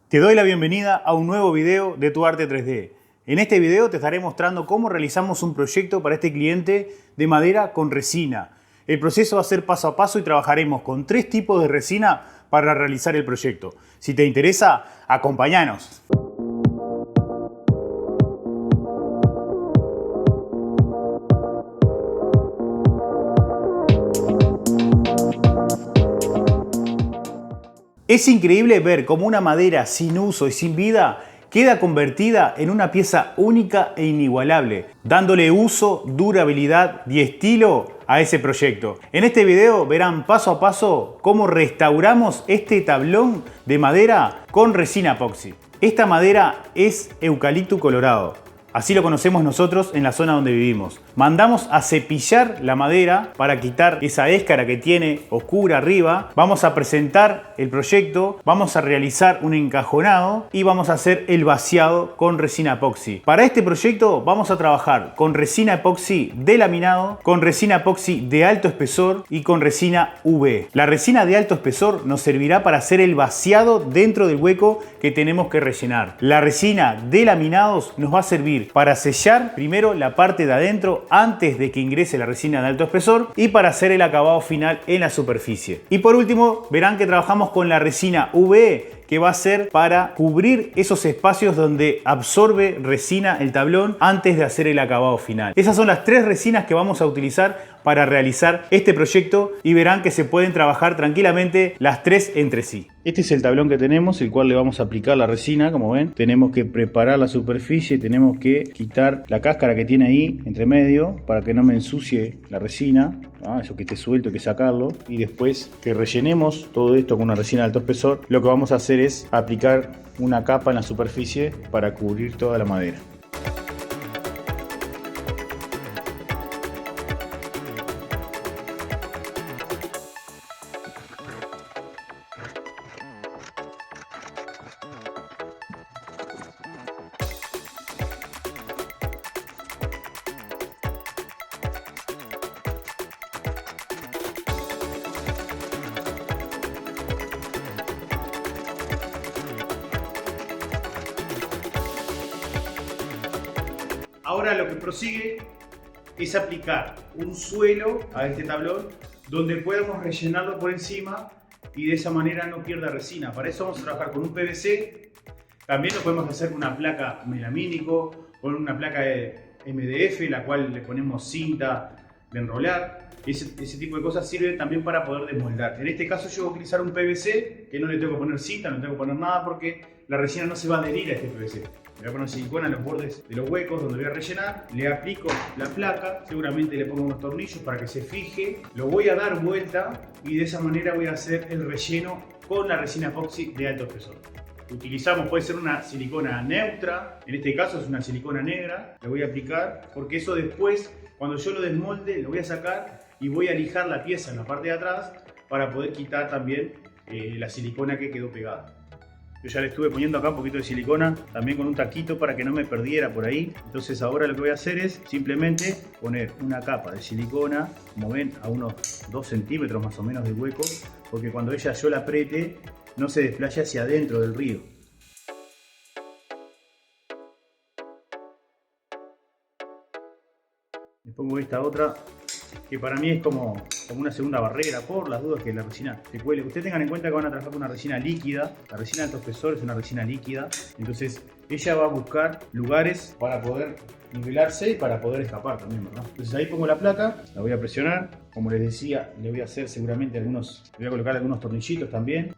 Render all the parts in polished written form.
Te doy la bienvenida a un nuevo video de Tu Arte 3D. En este video te estaré mostrando cómo realizamos un proyecto para este cliente de madera con resina. El proceso va a ser paso a paso y trabajaremos con 3 tipos de resina para realizar el proyecto. Si te interesa, acompáñanos. Es increíble ver cómo una madera sin uso y sin vida queda convertida en una pieza única e inigualable, dándole uso, durabilidad y estilo a ese proyecto. En este video verán paso a paso cómo restauramos este tablón de madera con resina epoxi. Esta madera es eucalipto colorado. Así lo conocemos nosotros en la zona donde vivimos. Mandamos a cepillar la madera para quitar esa éscara que tiene oscura arriba. Vamos a presentar el proyecto, vamos a realizar un encajonado y vamos a hacer el vaciado con resina epoxi. Para este proyecto vamos a trabajar con resina epoxi de laminado, con resina epoxi de alto espesor y con resina UV. La resina de alto espesor nos servirá para hacer el vaciado dentro del hueco que tenemos que rellenar. La resina de laminados nos va a servir para sellar primero la parte de adentro antes de que ingrese la resina de alto espesor y para hacer el acabado final en la superficie. Y por último verán que trabajamos con la resina UV, que va a ser para cubrir esos espacios donde absorbe resina el tablón antes de hacer el acabado final. Esas son las 3 resinas que vamos a utilizar para realizar este proyecto y verán que se pueden trabajar tranquilamente las 3 entre sí. Este es el tablón que tenemos, el cual le vamos a aplicar la resina. Como ven, tenemos que preparar la superficie, tenemos que quitar la cáscara que tiene ahí entre medio para que no me ensucie la resina. Eso que esté suelto hay que sacarlo, y después que rellenemos todo esto con una resina de alto espesor, lo que vamos a hacer es aplicar una capa en la superficie para cubrir toda la madera. Ahora lo que prosigue es aplicar un suelo a este tablón donde podamos rellenarlo por encima y de esa manera no pierda resina. Para eso vamos a trabajar con un PVC. También lo podemos hacer con una placa melamínico, con una placa de MDF, la cual le ponemos cinta de enrolar. Ese tipo de cosas sirven también para poder desmoldar. En este caso yo voy a utilizar un PVC que no le tengo que poner cinta, no le tengo que poner nada porque la resina no se va a adherir a este PVC. Le voy a poner silicona en los bordes de los huecos donde voy a rellenar. Le aplico la placa, seguramente le pongo unos tornillos para que se fije. Lo voy a dar vuelta y de esa manera voy a hacer el relleno con la resina epoxi de alto espesor. Utilizamos, puede ser una silicona neutra, en este caso es una silicona negra. Le voy a aplicar porque eso después, cuando yo lo desmolde, lo voy a sacar y voy a lijar la pieza en la parte de atrás para poder quitar también la silicona que quedó pegada. Yo ya le estuve poniendo acá un poquito de silicona, también con un taquito para que no me perdiera por ahí. Entonces ahora lo que voy a hacer es simplemente poner una capa de silicona, como ven, a unos 2 centímetros más o menos de hueco, porque cuando yo la apriete, no se desplaye hacia adentro del río. Le pongo esta otra, que para mí es como una segunda barrera, por las dudas que la resina se cuele. Ustedes tengan en cuenta que van a trabajar con una resina líquida. La resina de alto espesor es una resina líquida, entonces ella va a buscar lugares para poder nivelarse y para poder escapar también, ¿verdad? Entonces ahí pongo la placa, la voy a presionar. Como les decía, le voy a hacer seguramente le voy a colocar algunos tornillitos también.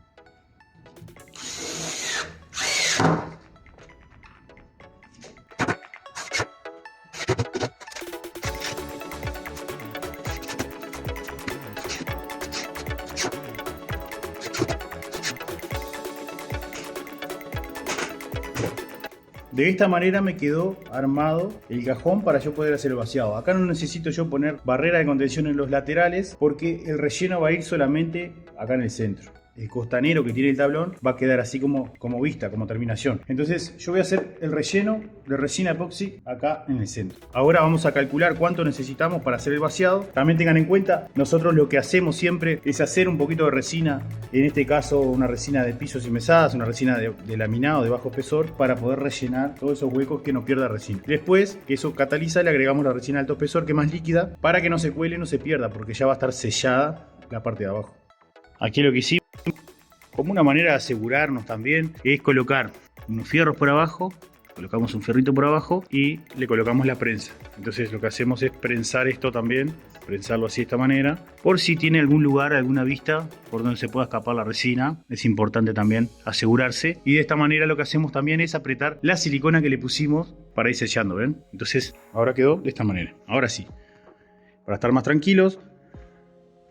De esta manera me quedó armado el cajón para yo poder hacer el vaciado. Acá no necesito yo poner barrera de contención en los laterales porque el relleno va a ir solamente acá en el centro. el costanero que tiene el tablón va a quedar así como vista, como terminación. Entonces yo voy a hacer el relleno de resina epoxi acá en el centro. Ahora vamos a calcular cuánto necesitamos para hacer el vaciado. También tengan en cuenta, nosotros lo que hacemos siempre es hacer un poquito de resina, en este caso una resina de pisos y mesadas, una resina de laminado de bajo espesor, para poder rellenar todos esos huecos que no pierda resina. Después que eso cataliza, le agregamos la resina de alto espesor, que es más líquida, para que no se cuele, no se pierda, porque ya va a estar sellada la parte de abajo. Aquí lo que hicimos, como una manera de asegurarnos también, es colocar unos fierros por abajo, colocamos un fierrito por abajo y le colocamos la prensa. Entonces lo que hacemos es prensar esto también, prensarlo así de esta manera, por si tiene algún lugar, alguna vista por donde se pueda escapar la resina. Es importante también asegurarse, y de esta manera lo que hacemos también es apretar la silicona que le pusimos para ir sellando, ¿ven? Entonces ahora quedó de esta manera. Ahora sí, para estar más tranquilos,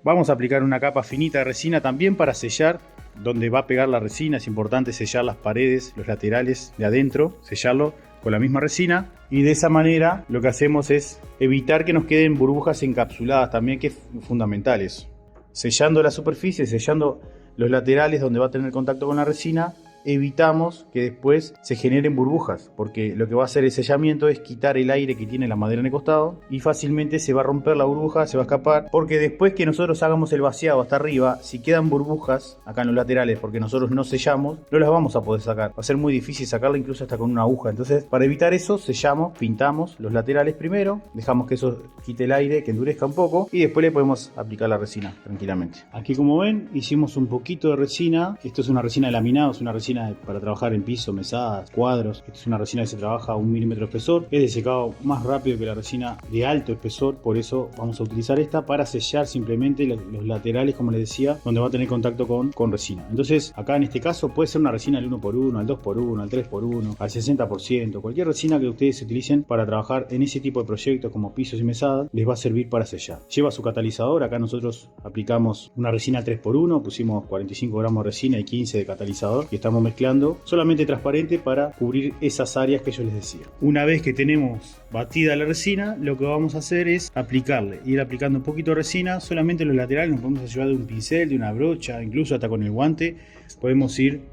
vamos a aplicar una capa finita de resina también para sellar donde va a pegar la resina. Es importante sellar las paredes, los laterales de adentro, sellarlo con la misma resina, y de esa manera lo que hacemos es evitar que nos queden burbujas encapsuladas también, que es fundamental eso. Sellando la superficie, sellando los laterales donde va a tener contacto con la resina, evitamos que después se generen burbujas, porque lo que va a hacer el sellamiento es quitar el aire que tiene la madera en el costado, y fácilmente se va a romper la burbuja, se va a escapar, porque después que nosotros hagamos el vaciado hasta arriba, si quedan burbujas acá en los laterales porque nosotros no sellamos, no las vamos a poder sacar, va a ser muy difícil sacarla, incluso hasta con una aguja. Entonces, para evitar eso, sellamos, pintamos los laterales primero, dejamos que eso quite el aire, que endurezca un poco, y después le podemos aplicar la resina tranquilamente. Aquí, como ven, hicimos un poquito de resina. Esto es una resina de laminado, es una resina para trabajar en piso, mesadas, cuadros. Esta es una resina que se trabaja a 1 milímetro de espesor. Es de secado más rápido que la resina de alto espesor, por eso vamos a utilizar esta para sellar simplemente los laterales, como les decía, donde va a tener contacto con resina. Entonces acá en este caso puede ser una resina al 1x1, al 2x1, al 3x1, al 60%, cualquier resina que ustedes utilicen para trabajar en ese tipo de proyectos como pisos y mesadas, les va a servir para sellar. Lleva su catalizador. Acá nosotros aplicamos una resina 3x1, pusimos 45 gramos de resina y 15 de catalizador, y estamos mezclando solamente transparente para cubrir esas áreas que yo les decía. Una vez que tenemos batida la resina, lo que vamos a hacer es aplicarle, ir aplicando un poquito de resina solamente en los laterales. Nos podemos ayudar de un pincel, de una brocha, incluso hasta con el guante podemos ir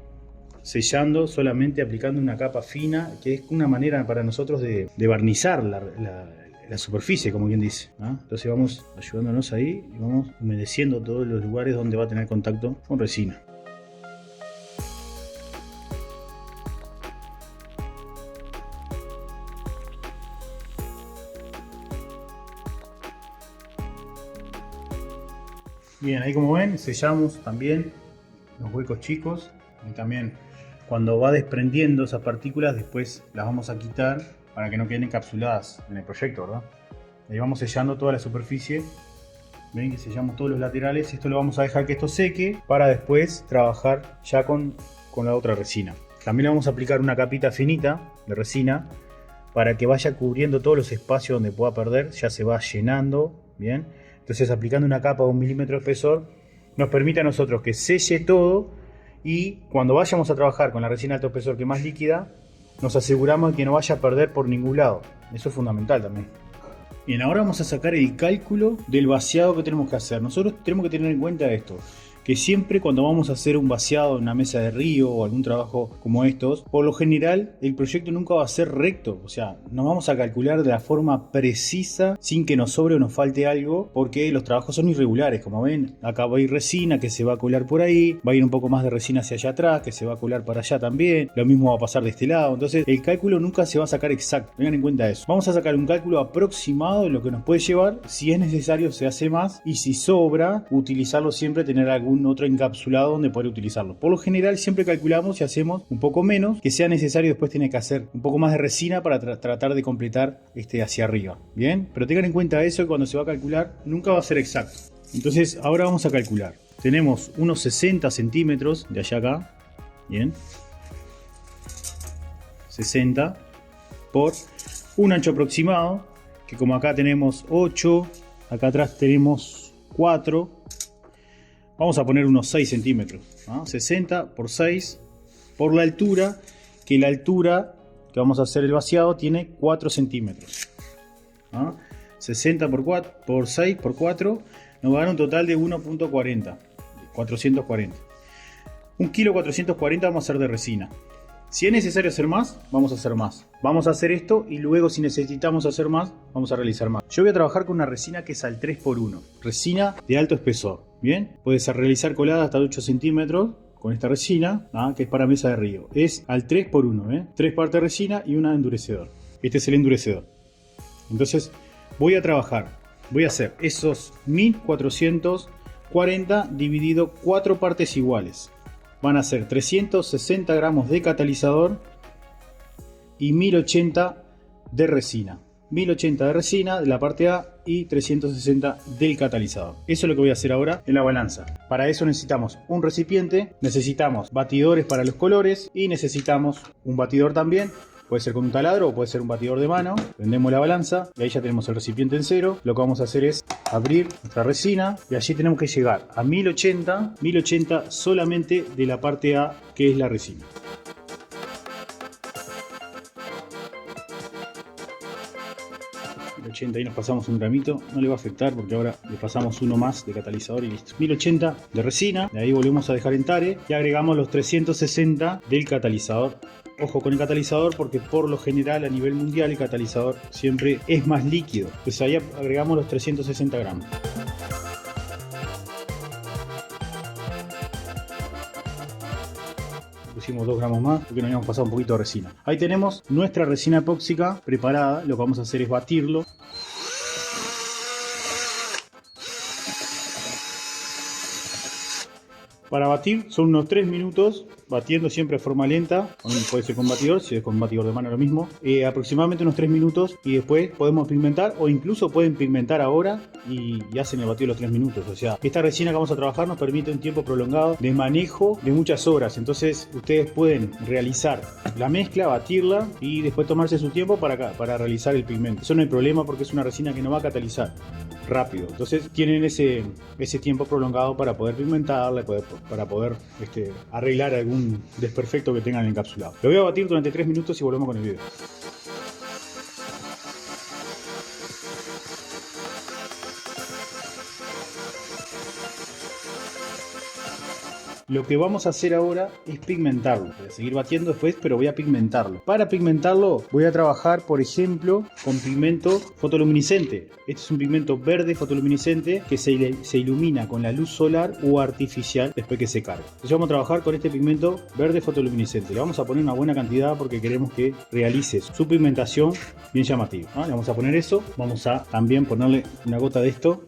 sellando, solamente aplicando una capa fina, que es una manera para nosotros de barnizar la superficie, como quien dice, ¿no? Entonces vamos ayudándonos ahí y vamos humedeciendo todos los lugares donde va a tener contacto con resina. Bien, ahí como ven, sellamos también los huecos chicos, y también cuando va desprendiendo esas partículas después las vamos a quitar para que no queden encapsuladas en el proyecto, ¿verdad? Ahí vamos sellando toda la superficie. Ven que sellamos todos los laterales. Esto lo vamos a dejar que esto seque para después trabajar ya con la otra resina. También le vamos a aplicar una capita finita de resina para que vaya cubriendo todos los espacios donde pueda perder. Ya se va llenando, bien. Entonces, aplicando una capa de 1 milímetro de espesor nos permite a nosotros que selle todo, y cuando vayamos a trabajar con la resina alto espesor, que es más líquida, nos aseguramos de que no vaya a perder por ningún lado. Eso es fundamental también. Bien, ahora vamos a sacar el cálculo del vaciado que tenemos que hacer. Nosotros tenemos que tener en cuenta esto, que siempre cuando vamos a hacer un vaciado en una mesa de río o algún trabajo como estos, por lo general el proyecto nunca va a ser recto. O sea, nos vamos a calcular de la forma precisa sin que nos sobre o nos falte algo, porque los trabajos son irregulares. Como ven, acá va a ir resina que se va a colar por ahí, va a ir un poco más de resina hacia allá atrás que se va a colar para allá también, lo mismo va a pasar de este lado. Entonces el cálculo nunca se va a sacar exacto, tengan en cuenta eso. Vamos a sacar un cálculo aproximado de lo que nos puede llevar. Si es necesario se hace más, y si sobra, utilizarlo siempre, tener algún otro encapsulado donde poder utilizarlo. Por lo general siempre calculamos y hacemos un poco menos, que sea necesario después tiene que hacer un poco más de resina para tratar de completar hacia arriba. Bien, pero tengan en cuenta eso, que cuando se va a calcular nunca va a ser exacto. Entonces ahora vamos a calcular. Tenemos unos 60 centímetros de allá acá, bien, 60 por un ancho aproximado, que como acá tenemos 8, acá atrás tenemos 4, vamos a poner unos 6 centímetros, ¿no? 60 por 6 por la altura, que la altura que vamos a hacer el vaciado tiene 4 centímetros, ¿no? 60 por 6 por 4 nos va a dar un total de 1.40, 440. 1 kilo 440 vamos a hacer de resina. Si es necesario hacer más, vamos a hacer más. Vamos a hacer esto y luego si necesitamos hacer más, vamos a realizar más. Yo voy a trabajar con una resina que es al 3x1. Resina de alto espesor. Bien, puedes realizar coladas hasta 8 centímetros con esta resina, que es para mesa de río. Es al 3x1, 3 partes de resina y una endurecedor. Este es el endurecedor. Entonces voy a trabajar, voy a hacer esos 1440 dividido 4 partes iguales. Van a ser 360 gramos de catalizador y 1080 de resina. 1080 de resina de la parte A y 360 del catalizador. Eso es lo que voy a hacer ahora en la balanza. Para eso necesitamos un recipiente, necesitamos batidores para los colores y necesitamos un batidor también. Puede ser con un taladro o puede ser un batidor de mano. Prendemos la balanza y ahí ya tenemos el recipiente en cero. Lo que vamos a hacer es abrir nuestra resina y allí tenemos que llegar a 1080 solamente de la parte A, que es la resina. Ahí nos pasamos un gramito, no le va a afectar porque ahora le pasamos uno más de catalizador y listo. 1080 de resina, de ahí volvemos a dejar en tare y agregamos los 360 del catalizador. Ojo con el catalizador porque por lo general a nivel mundial el catalizador siempre es más líquido. Pues ahí agregamos los 360 gramos. Pusimos 2 gramos más porque nos habíamos pasado un poquito de resina. Ahí tenemos nuestra resina epóxica preparada. Lo que vamos a hacer es batirlo. Para batir son unos 3 minutos, batiendo siempre de forma lenta, puede ser con batidor, si es con batidor de mano lo mismo, aproximadamente unos 3 minutos y después podemos pigmentar o incluso pueden pigmentar ahora y hacen el batido los 3 minutos. O sea, esta resina que vamos a trabajar nos permite un tiempo prolongado de manejo de muchas horas, entonces ustedes pueden realizar la mezcla, batirla y después tomarse su tiempo para realizar el pigmento. Eso no hay problema porque es una resina que no va a catalizar rápido, entonces tienen ese tiempo prolongado para poder pigmentarla, para poder arreglar algún desperfecto que tengan en el encapsulado. Lo voy a batir durante 3 minutos y volvemos con el video. Lo que vamos a hacer ahora es pigmentarlo. Voy a seguir batiendo después, pero voy a pigmentarlo. Para pigmentarlo voy a trabajar, por ejemplo, con pigmento fotoluminiscente. Este es un pigmento verde fotoluminiscente que se ilumina con la luz solar o artificial después que se carga. Entonces vamos a trabajar con este pigmento verde fotoluminiscente. Le vamos a poner una buena cantidad porque queremos que realice su pigmentación bien llamativa. Le vamos a poner eso. Vamos a también ponerle una gota de esto.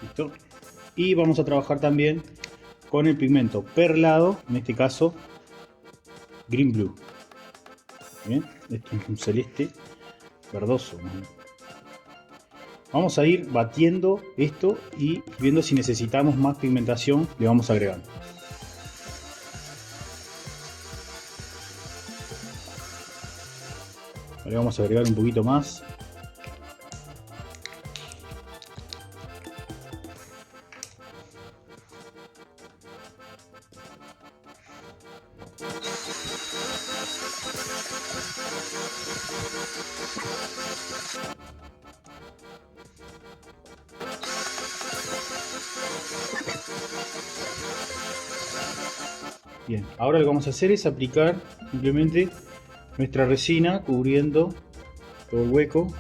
Listo. Y vamos a trabajar también con el pigmento perlado, en este caso green blue. Bien, esto es un celeste verdoso. Vamos a ir batiendo esto y viendo si necesitamos más pigmentación, le vamos agregando. Le vamos a agregar un poquito más. Bien, ahora lo que vamos a hacer es aplicar simplemente nuestra resina cubriendo todo el hueco.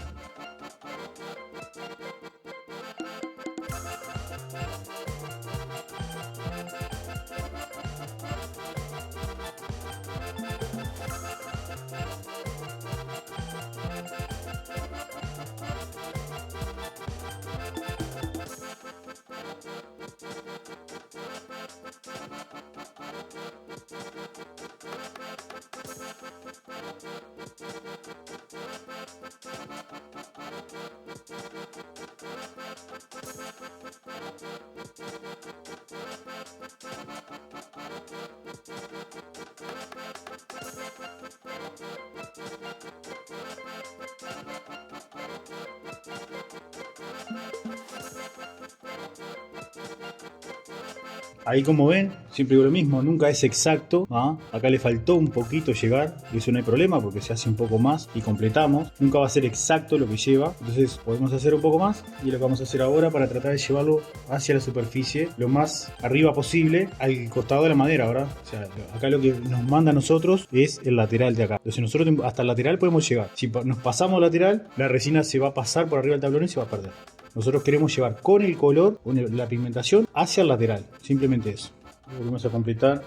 Ahí como ven, siempre digo lo mismo, nunca es exacto. Acá le faltó un poquito llegar, y eso no hay problema porque se hace un poco más y completamos. Nunca va a ser exacto lo que lleva, entonces podemos hacer un poco más, y lo que vamos a hacer ahora para tratar de llevarlo hacia la superficie lo más arriba posible, al costado de la madera, ¿verdad? O sea, acá lo que nos manda a nosotros es el lateral de acá. Entonces nosotros hasta el lateral podemos llegar. Si nos pasamos lateral, la resina se va a pasar por arriba del tablón y se va a perder. Nosotros queremos llevar con el color, con la pigmentación, hacia el lateral. Simplemente eso. Volvemos a completar.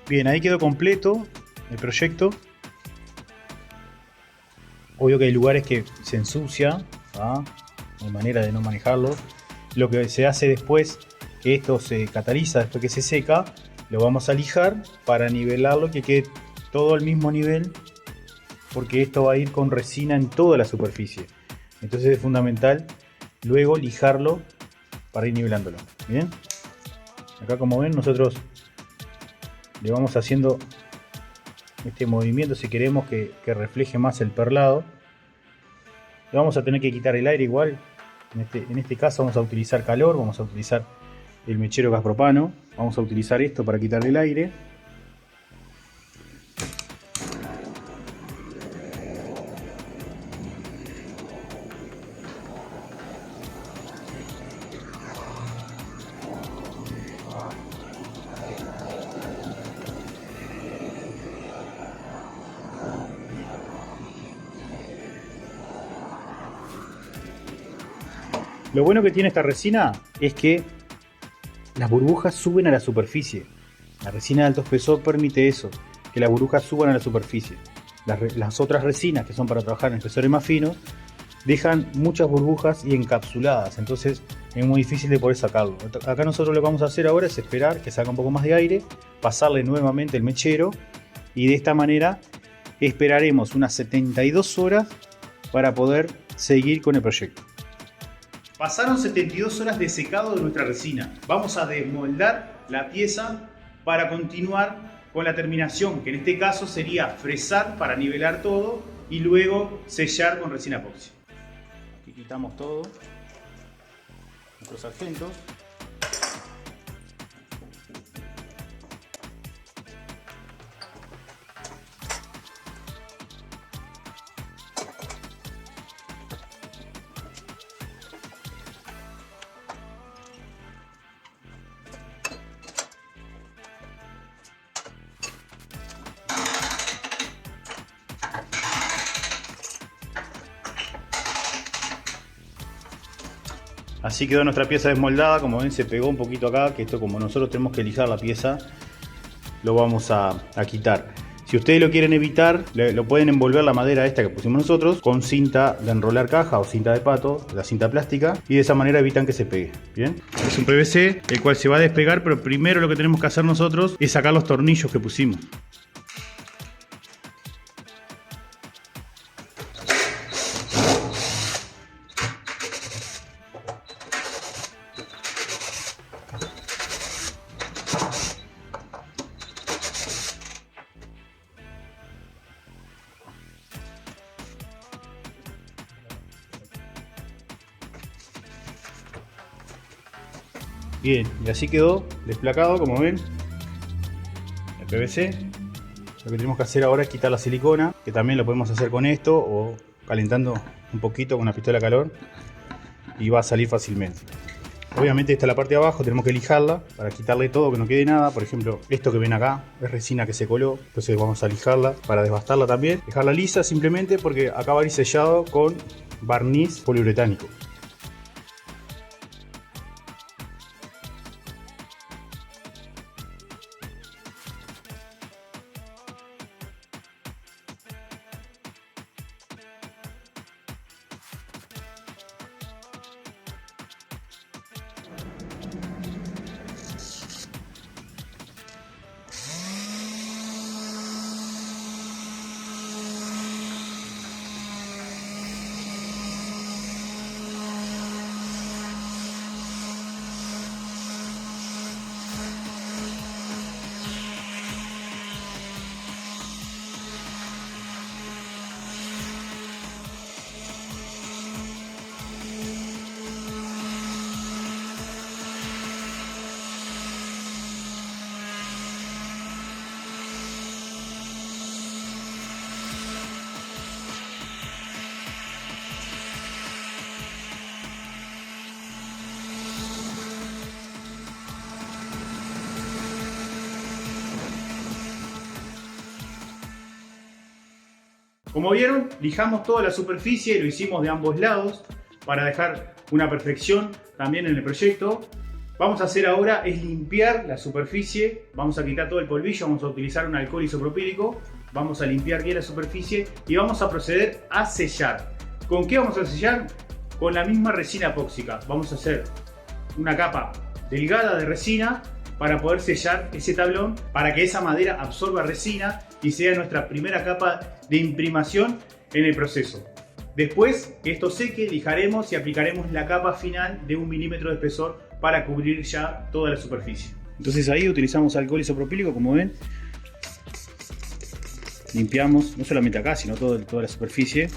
Bien, ahí quedó completo el proyecto. Obvio que hay lugares que se ensucia, no hay manera de no manejarlo. Lo que se hace después, que esto se cataliza, después que se seca, lo vamos a lijar para nivelarlo, que quede todo al mismo nivel, porque esto va a ir con resina en toda la superficie. Entonces es fundamental luego lijarlo para ir nivelándolo. Bien, acá como ven nosotros le vamos haciendo este movimiento si queremos que refleje más el perlado. Le vamos a tener que quitar el aire igual. En este caso vamos a utilizar calor, vamos a utilizar el mechero gas propano. Vamos a utilizar esto para quitarle el aire. Lo bueno que tiene esta resina es que las burbujas suben a la superficie. La resina de alto espesor permite eso, que las burbujas suban a la superficie. Las otras resinas que son para trabajar en espesores más finos dejan muchas burbujas y encapsuladas, entonces es muy difícil de poder sacarlo. Acá nosotros lo que vamos a hacer ahora es esperar que salga un poco más de aire, pasarle nuevamente el mechero, y de esta manera esperaremos unas 72 horas para poder seguir con el proyecto. Pasaron 72 horas de secado de nuestra resina. Vamos a desmoldar la pieza para continuar con la terminación, que en este caso sería fresar para nivelar todo y luego sellar con resina epoxi. Aquí quitamos todo, nuestros sargentos. Así quedó nuestra pieza desmoldada. Como ven, se pegó un poquito acá, que esto, como nosotros tenemos que lijar la pieza, lo vamos a quitar. Si ustedes lo quieren evitar, lo pueden envolver la madera esta que pusimos nosotros con cinta de enrolar caja o cinta de pato, la cinta plástica, y de esa manera evitan que se pegue. Bien, es un PVC el cual se va a despegar, pero primero lo que tenemos que hacer nosotros es sacar los tornillos que pusimos. Bien, y así quedó desplacado, como ven, el PVC. Lo que tenemos que hacer ahora es quitar la silicona, que también lo podemos hacer con esto o calentando un poquito con una pistola de calor, y va a salir fácilmente. Obviamente esta es la parte de abajo, tenemos que lijarla para quitarle todo, que no quede nada. Por ejemplo, esto que ven acá es resina que se coló, entonces vamos a lijarla para desbastarla también. Dejarla lisa simplemente porque acá va a ir sellado con barniz poliuretánico. Como vieron, lijamos toda la superficie, lo hicimos de ambos lados para dejar una perfección también en el proyecto. Vamos a hacer ahora es limpiar la superficie, vamos a quitar todo el polvillo, vamos a utilizar un alcohol isopropílico, vamos a limpiar bien la superficie y vamos a proceder a sellar. ¿Con qué vamos a sellar? Con la misma resina epóxica. Vamos a hacer una capa delgada de resina para poder sellar ese tablón, para que esa madera absorba resina y sea nuestra primera capa de imprimación en el proceso. Después que esto seque, lijaremos y aplicaremos la capa final de 1 milímetro de espesor para cubrir ya toda la superficie. Entonces ahí utilizamos alcohol isopropílico, como ven. Limpiamos no solamente acá, sino toda la superficie.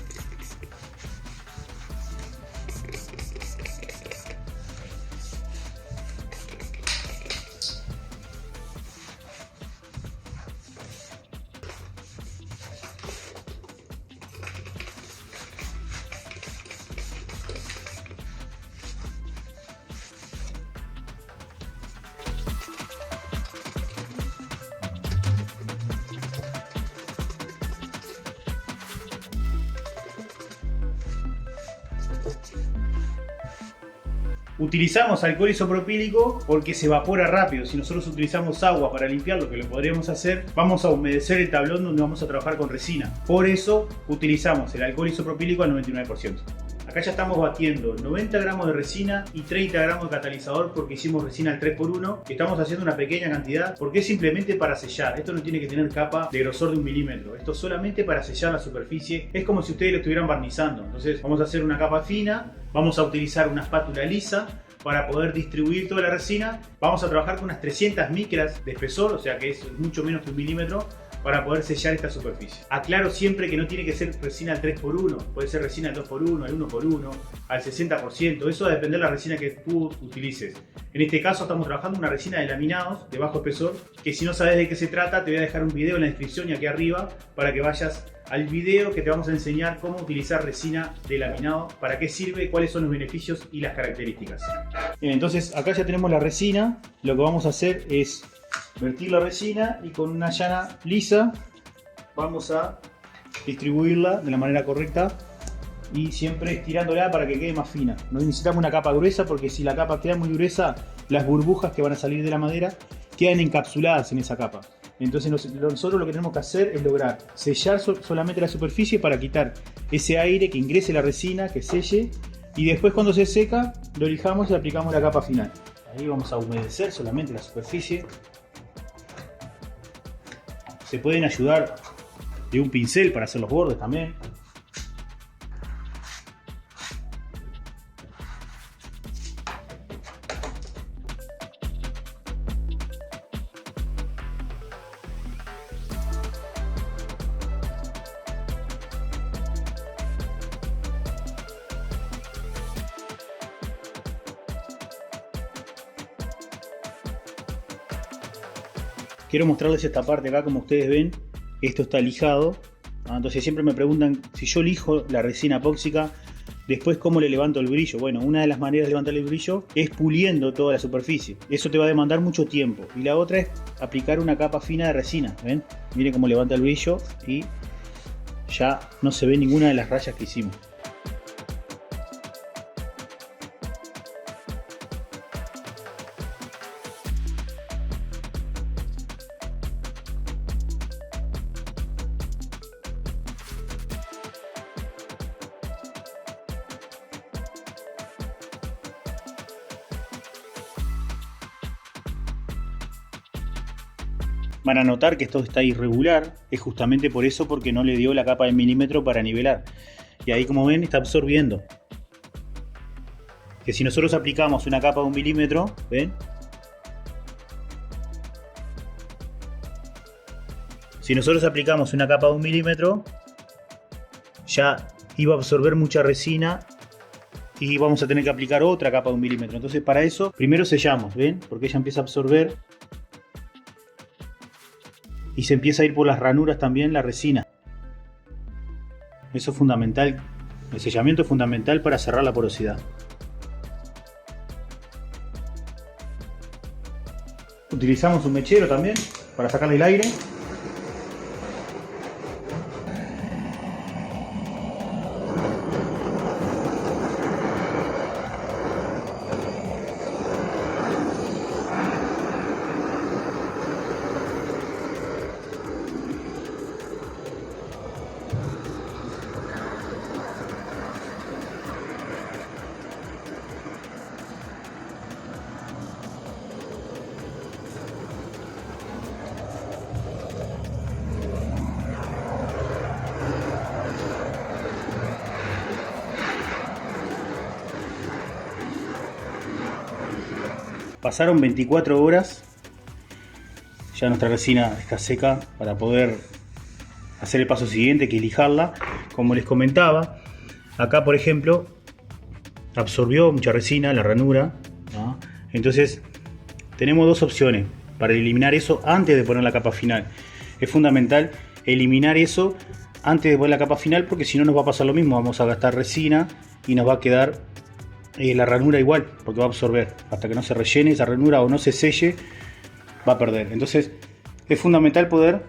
Utilizamos alcohol isopropílico porque se evapora rápido. Si nosotros utilizamos agua para limpiarlo, que lo podríamos hacer, vamos a humedecer el tablón donde vamos a trabajar con resina. Por eso utilizamos el alcohol isopropílico al 99%. Acá ya estamos batiendo 90 gramos de resina y 30 gramos de catalizador porque hicimos resina al 3x1. Estamos haciendo una pequeña cantidad porque es simplemente para sellar. Esto no tiene que tener capa de grosor de 1 milímetro. Esto es solamente para sellar la superficie. Es como si ustedes lo estuvieran barnizando. Entonces vamos a hacer una capa fina. Vamos a utilizar una espátula lisa para poder distribuir toda la resina. Vamos a trabajar con unas 300 micras de espesor, o sea que es mucho menos que 1 milímetro, para poder sellar esta superficie. Aclaro siempre que no tiene que ser resina al 3x1, puede ser resina al 2x1, al 1x1, al 60%, eso va a depender de la resina que tú utilices. En este caso estamos trabajando una resina de laminados de bajo espesor, que si no sabes de qué se trata, te voy a dejar un video en la descripción y aquí arriba para que vayas al video que te vamos a enseñar cómo utilizar resina de laminado, para qué sirve, cuáles son los beneficios y las características. Bien, entonces acá ya tenemos la resina. Lo que vamos a hacer es vertir la resina y con una llana lisa vamos a distribuirla de la manera correcta y siempre estirándola para que quede más fina. No necesitamos una capa gruesa porque si la capa queda muy gruesa, las burbujas que van a salir de la madera quedan encapsuladas en esa capa. Entonces nosotros lo que tenemos que hacer es lograr sellar solamente la superficie para quitar ese aire que ingrese la resina, que selle, y después cuando se seca lo lijamos y aplicamos la capa final. Ahí vamos a humedecer solamente la superficie. Se pueden ayudar de un pincel para hacer los bordes también. Quiero mostrarles esta parte acá, como ustedes ven, esto está lijado. Entonces siempre me preguntan si yo lijo la resina epóxica, después cómo le levanto el brillo. Bueno, una de las maneras de levantar el brillo es puliendo toda la superficie. Eso te va a demandar mucho tiempo. Y la otra es aplicar una capa fina de resina. ¿Ven? Miren cómo levanta el brillo y ya no se ve ninguna de las rayas que hicimos. Van a notar que esto está irregular, es justamente por eso, porque no le dio la capa de milímetro para nivelar. Y ahí, como ven, está absorbiendo. Que si nosotros aplicamos una capa de 1 milímetro, ¿ven? Si nosotros aplicamos una capa de 1 milímetro, ya iba a absorber mucha resina y vamos a tener que aplicar otra capa de 1 milímetro. Entonces, para eso, primero sellamos, ¿ven? Porque ella empieza a absorber. Y se empieza a ir por las ranuras también la resina. Eso es fundamental. El sellamiento es fundamental para cerrar la porosidad. Utilizamos un mechero también para sacarle el aire. Pasaron 24 horas. Ya nuestra resina está seca para poder hacer el paso siguiente, que es lijarla. Como les comentaba, acá por ejemplo absorbió mucha resina la ranura, ¿no? Entonces tenemos dos opciones para eliminar eso antes de poner la capa final. Es fundamental eliminar eso antes de poner la capa final, porque si no nos va a pasar lo mismo, vamos a gastar resina y nos va a quedar la ranura igual, porque va a absorber. Hasta que no se rellene esa ranura o no se selle, va a perder. Entonces es fundamental poder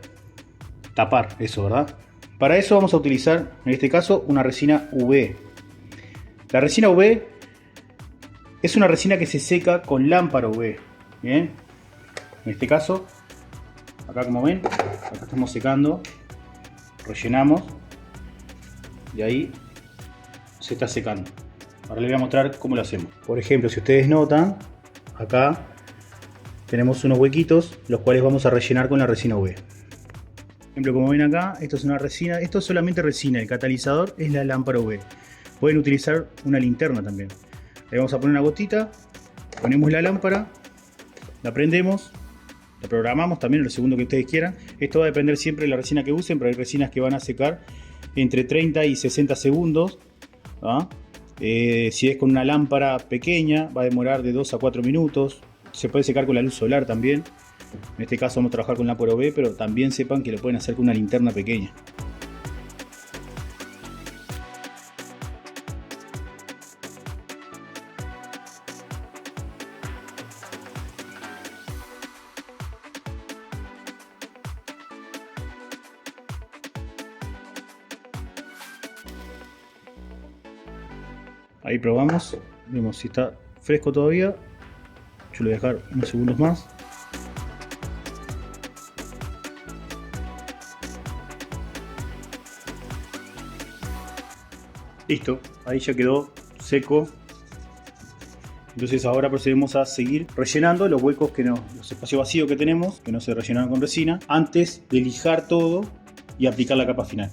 tapar eso, ¿verdad? Para eso vamos a utilizar, en este caso, una resina UV. La resina UV es una resina que se seca con lámpara UV. Bien, en este caso, acá como ven, acá estamos secando, rellenamos y ahí se está secando. Ahora les voy a mostrar cómo lo hacemos. Por ejemplo, si ustedes notan, acá tenemos unos huequitos, los cuales vamos a rellenar con la resina UV. Por ejemplo, como ven acá, esto es una resina, esto es solamente resina, el catalizador es la lámpara UV. Pueden utilizar una linterna también. Le vamos a poner una gotita, ponemos la lámpara, la prendemos, la programamos también en el segundo que ustedes quieran. Esto va a depender siempre de la resina que usen, pero hay resinas que van a secar entre 30 y 60 segundos. ¿Ah? Si es con una lámpara pequeña, va a demorar de 2 a 4 minutos. Se puede secar con la luz solar también. En este caso vamos a trabajar con lámpara UV, pero también sepan que lo pueden hacer con una linterna pequeña. Ahí probamos, vemos si está fresco todavía. Yo lo voy a dejar unos segundos más. Listo, ahí ya quedó seco. Entonces ahora procedemos a seguir rellenando los huecos los espacios vacíos que tenemos, que no se rellenaron con resina, antes de lijar todo y aplicar la capa final.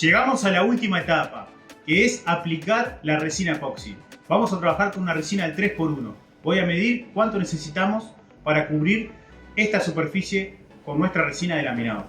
Llegamos a la última etapa, que es aplicar la resina epoxi. Vamos a trabajar con una resina del 3x1. Voy a medir cuánto necesitamos para cubrir esta superficie con nuestra resina de laminado.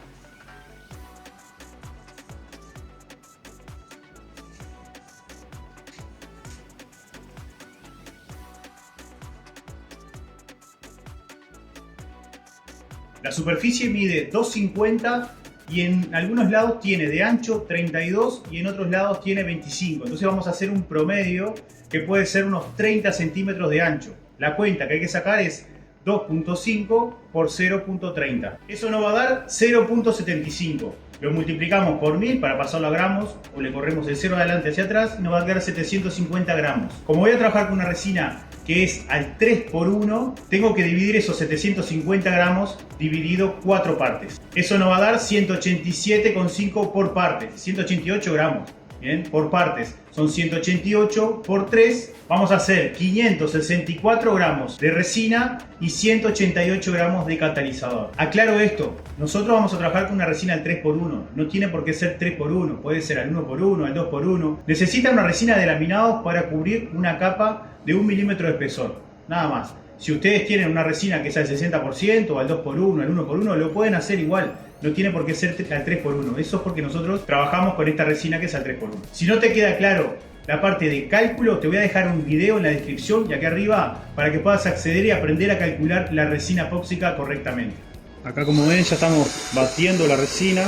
La superficie mide 2,50 y en algunos lados tiene de ancho 32 y en otros lados tiene 25. Entonces vamos a hacer un promedio que puede ser unos 30 centímetros de ancho. La cuenta que hay que sacar es 2.5 por 0.30. Eso nos va a dar 0.75. Lo multiplicamos por 1000 para pasarlo a gramos, o le corremos el 0 adelante hacia atrás y nos va a quedar 750 gramos. Como voy a trabajar con una resina que es al 3x1, tengo que dividir esos 750 gramos dividido 4 partes. Eso nos va a dar 187,5 por parte, 188 gramos. Bien, por partes son 188 por 3, vamos a hacer 564 gramos de resina y 188 gramos de catalizador. Aclaro esto, nosotros vamos a trabajar con una resina al 3x1, no tiene por qué ser 3x1, puede ser al 1x1, al 2x1. Necesita una resina de laminados para cubrir una capa de 1 milímetro de espesor, nada más. Si ustedes tienen una resina que es al 60%, al 2x1, al 1x1, lo pueden hacer igual. No tiene por qué ser al 3x1. Eso es porque nosotros trabajamos con esta resina que es al 3x1. Si no te queda claro la parte de cálculo, te voy a dejar un video en la descripción y aquí arriba para que puedas acceder y aprender a calcular la resina epóxica correctamente. Acá, como ven, ya estamos batiendo la resina.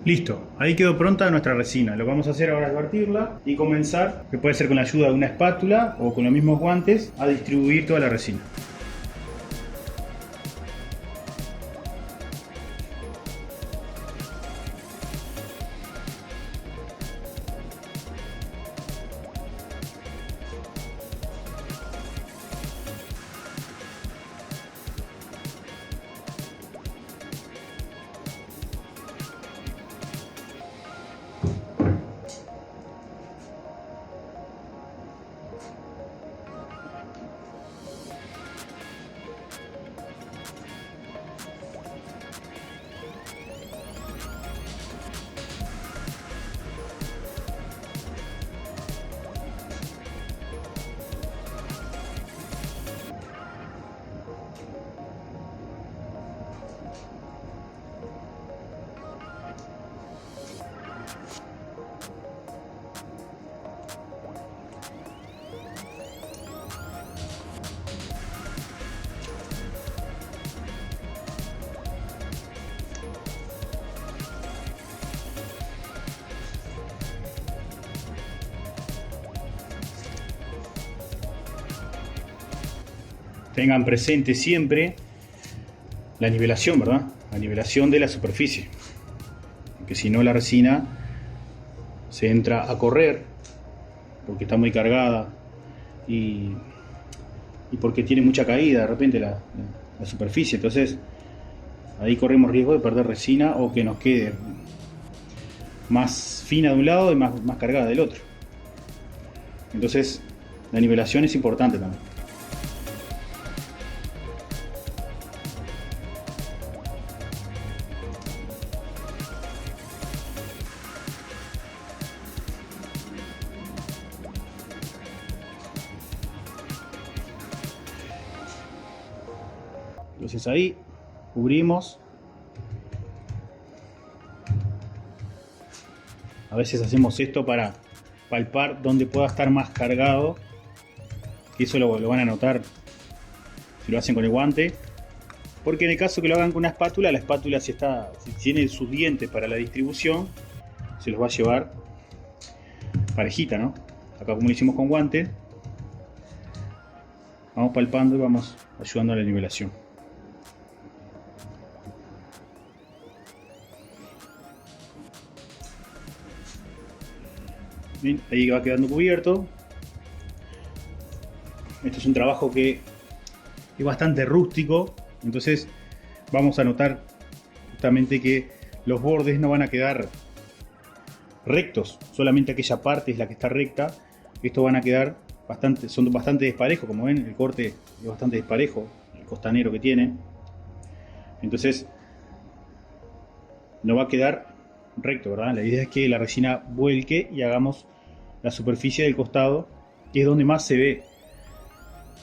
Listo, ahí quedó pronta nuestra resina. Lo que vamos a hacer ahora es vertirla y comenzar, que puede ser con la ayuda de una espátula o con los mismos guantes, a distribuir toda la resina. Tengan presente siempre la nivelación, ¿verdad? La nivelación de la superficie. Porque si no, la resina se entra a correr porque está muy cargada y porque tiene mucha caída de repente la superficie. Entonces ahí corremos riesgo de perder resina o que nos quede más fina de un lado y más cargada del otro. Entonces la nivelación es importante también. Entonces ahí cubrimos. A veces hacemos esto para palpar donde pueda estar más cargado. Y eso lo van a notar si lo hacen con el guante. Porque en el caso que lo hagan con una espátula, la espátula si tiene sus dientes para la distribución, se los va a llevar parejita, ¿no? Acá como lo hicimos con guante, vamos palpando y vamos ayudando a la nivelación. Bien, ahí va quedando cubierto. Este es un trabajo que es bastante rústico, entonces vamos a notar justamente que los bordes no van a quedar rectos, solamente aquella parte es la que está recta. Estos van a quedar son bastante desparejos, como ven el corte es bastante desparejo, el costanero que tiene, entonces no va a quedar recto, ¿verdad? La idea es que la resina vuelque y hagamos la superficie del costado, que es donde más se ve.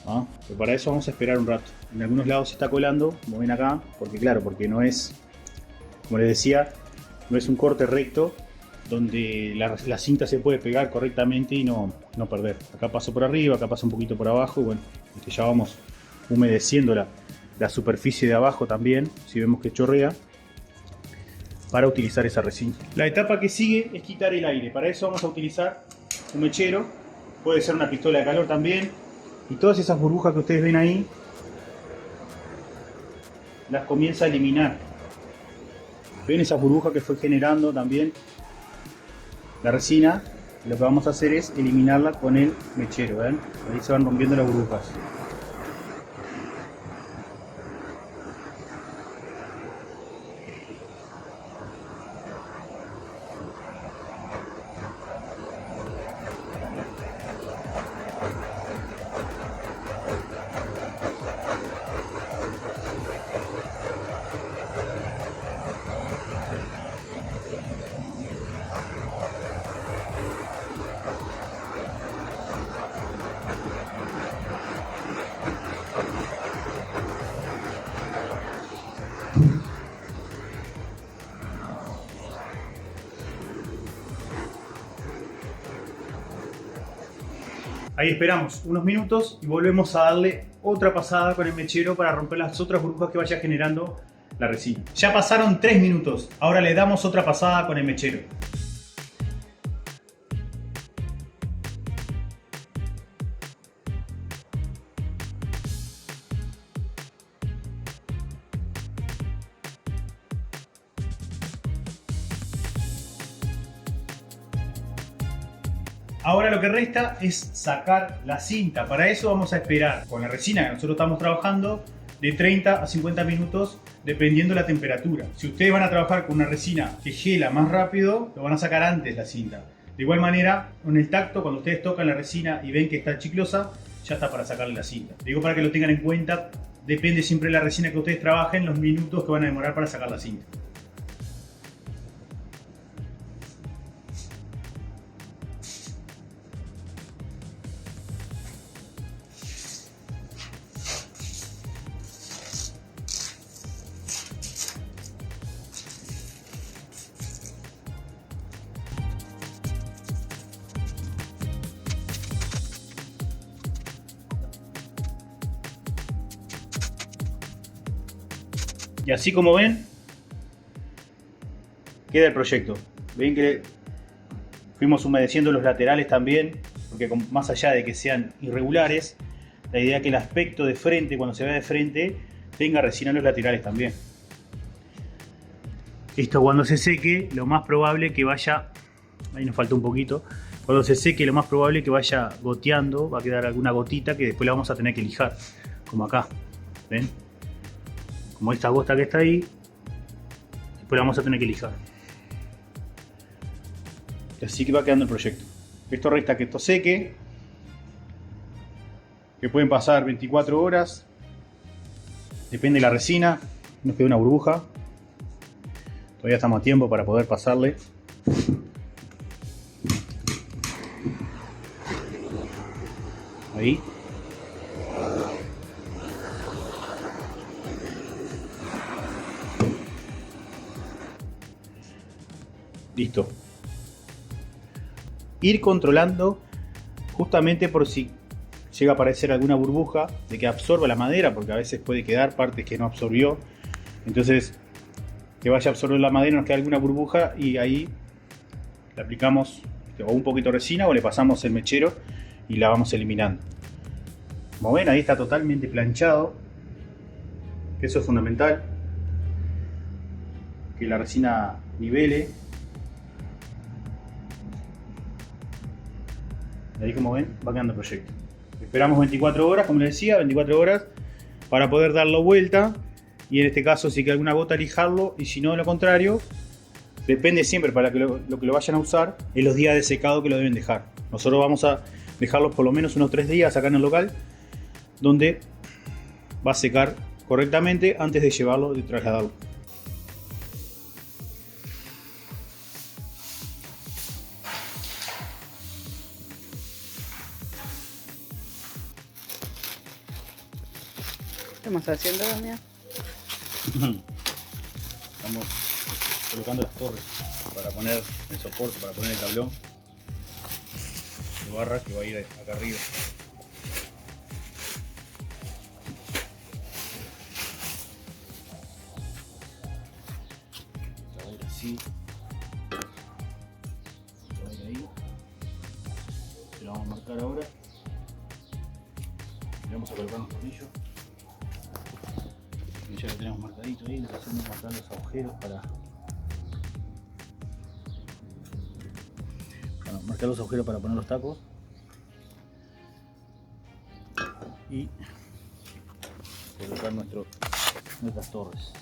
¿Ah? Pero para eso vamos a esperar un rato. En algunos lados se está colando, como ven acá, porque no es, como les decía, no es un corte recto donde la cinta se puede pegar correctamente y no perder. Acá paso por arriba, acá paso un poquito por abajo, y bueno, ya vamos humedeciendo la superficie de abajo también, si vemos que chorrea, para utilizar esa resina. La etapa que sigue es quitar el aire. Para eso vamos a utilizar un mechero, puede ser una pistola de calor también, y todas esas burbujas que ustedes ven ahí las comienza a eliminar. Ven esas burbujas que fue generando también la resina. Lo que vamos a hacer es eliminarla con el mechero, ¿ven? Ahí se van rompiendo las burbujas. Ahí esperamos unos minutos y volvemos a darle otra pasada con el mechero para romper las otras burbujas que vaya generando la resina. Ya pasaron 3 minutos, ahora le damos otra pasada con el mechero. Ahora lo que resta es sacar la cinta. Para eso vamos a esperar con la resina que nosotros estamos trabajando de 30 a 50 minutos dependiendo de la temperatura. Si ustedes van a trabajar con una resina que gela más rápido, lo van a sacar antes la cinta. De igual manera, con el tacto, cuando ustedes tocan la resina y ven que está chiclosa, ya está para sacarle la cinta. Digo para que lo tengan en cuenta, depende siempre de la resina que ustedes trabajen, los minutos que van a demorar para sacar la cinta. Y así como ven, queda el proyecto. Ven que fuimos humedeciendo los laterales también, porque más allá de que sean irregulares, la idea es que el aspecto de frente, cuando se vea de frente, tenga resina en los laterales también. Esto cuando se seque, lo más probable que vaya, ahí nos falta un poquito, cuando se seque lo más probable que vaya goteando, va a quedar alguna gotita que después la vamos a tener que lijar, como acá, ¿ven? Como esta gota que está ahí, después la vamos a tener que lijar. Y así que va quedando el proyecto. Esto resta que esto seque, que pueden pasar 24 horas, depende de la resina, nos queda una burbuja. Todavía estamos a tiempo para poder pasarle. Ahí. Listo. Ir controlando justamente por si llega a aparecer alguna burbuja de que absorba la madera, porque a veces puede quedar partes que no absorbió. Entonces, que vaya a absorber la madera, nos queda alguna burbuja y ahí le aplicamos o un poquito de resina o le pasamos el mechero y la vamos eliminando. Como ven, ahí está totalmente planchado. Eso es fundamental, que la resina nivele. Ahí, como ven, va quedando el proyecto. Esperamos 24 horas, como les decía, 24 horas para poder darlo vuelta. Y en este caso, si queda alguna gota, lijarlo. Y si no, de lo contrario, depende siempre para que lo que lo vayan a usar, en los días de secado que lo deben dejar. Nosotros vamos a dejarlos por lo menos unos 3 días acá en el local, donde va a secar correctamente antes de llevarlo y trasladarlo. ¿Qué estamos haciendo, Damián? Estamos colocando las torres para poner el soporte, para poner el tablón de barra que va a ir acá arriba. A ver, así. Va a ir ahí. Se lo vamos a marcar ahora. Le vamos a colocar un tornillo. Y ya lo tenemos marcadito ahí, le hacemos marcar los agujeros para marcar los agujeros para poner los tacos y colocar nuestras torres.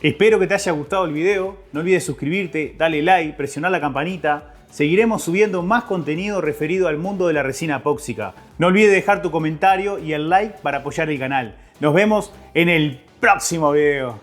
Espero que te haya gustado el video, no olvides suscribirte, dale like, presionar la campanita. Seguiremos subiendo más contenido referido al mundo de la resina epóxica. No olvides dejar tu comentario y el like para apoyar el canal. Nos vemos en el próximo video.